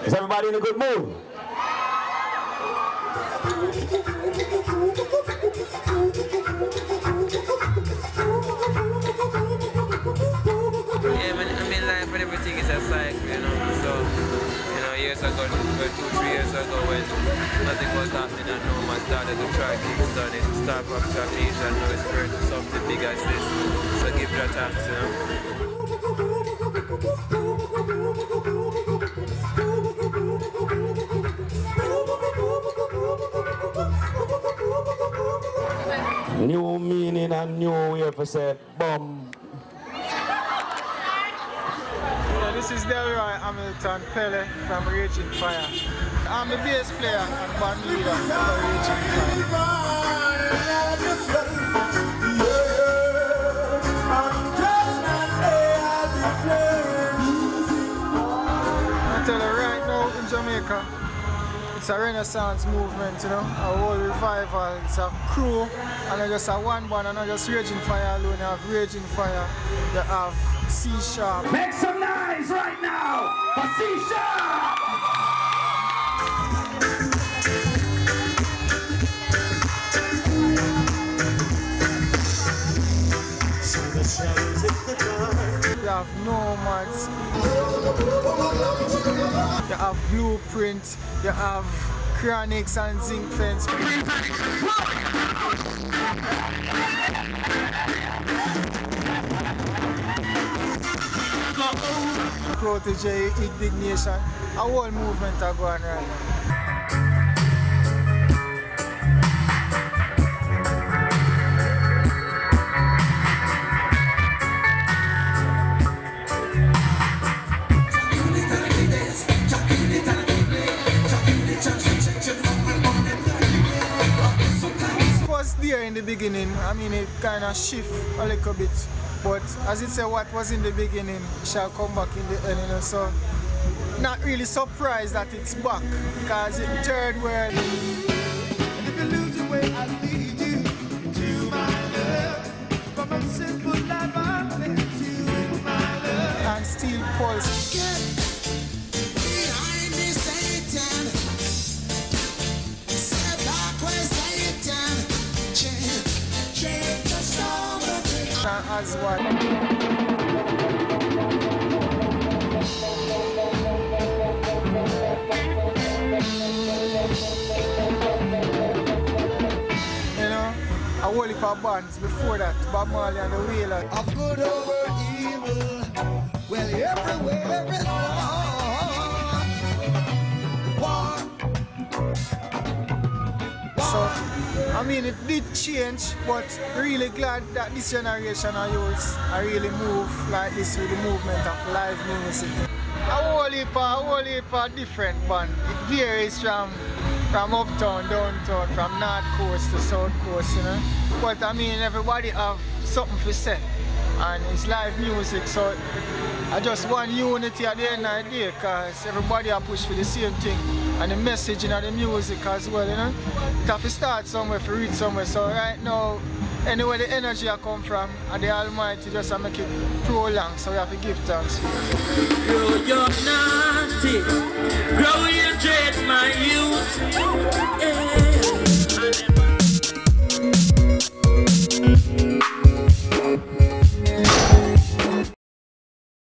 Is everybody in a good mood? Yeah, man, I mean, life and everything is a cycle, you know. So, you know, years ago, 2-3 years ago, when nothing was happening and no man started to try kickstart it, start from trapeze and now it's turned to something big as this. So give that thanks, you know. New meaning and new way for say bomb. Yeah, this is Delroy Hamilton Pele from Raging Fire. I'm the bass player and band leader for Raging Fire. I tell you right now in Jamaica, it's a renaissance movement, you know, a whole revival. It's a crew, and not just a one band, and not just Raging Fire alone. You have Raging Fire, you have C-Sharp. Make some noise right now for C-Sharp! You have Nomads, you have Blueprint, you have Chronics and Zinc Fence. Protege, Indignation, a whole movement are going right now. There in the beginning, I mean, it kind of shift a little bit, but as it said, what was in the beginning shall come back in the end, you know, so not really surprised that it's back, because it's third world. And if you lose your way, I'll lead you to my love, from a simple life I'll lead you to my love, and Steel Pulse. Behind me, Satan. Step backwards, Satan. As one. You know, a whole heap of bands before that, Bob Marley and the Wheelers. Of good over evil, well everywhere is war. So, I mean, it did change, but really glad that this generation of youths are really move like this with the movement of live music. A whole heap of different band. It varies from uptown, downtown, from north coast to south coast, you know. But I mean, everybody have something to say, and it's live music, so I just want unity at the end of the day, because everybody are push for the same thing, and the message in the music as well, you know. It have to start somewhere, to reach somewhere, so right now, anywhere the energy I come from, and the Almighty just make it prolong, so we have to give thanks. You're naughty.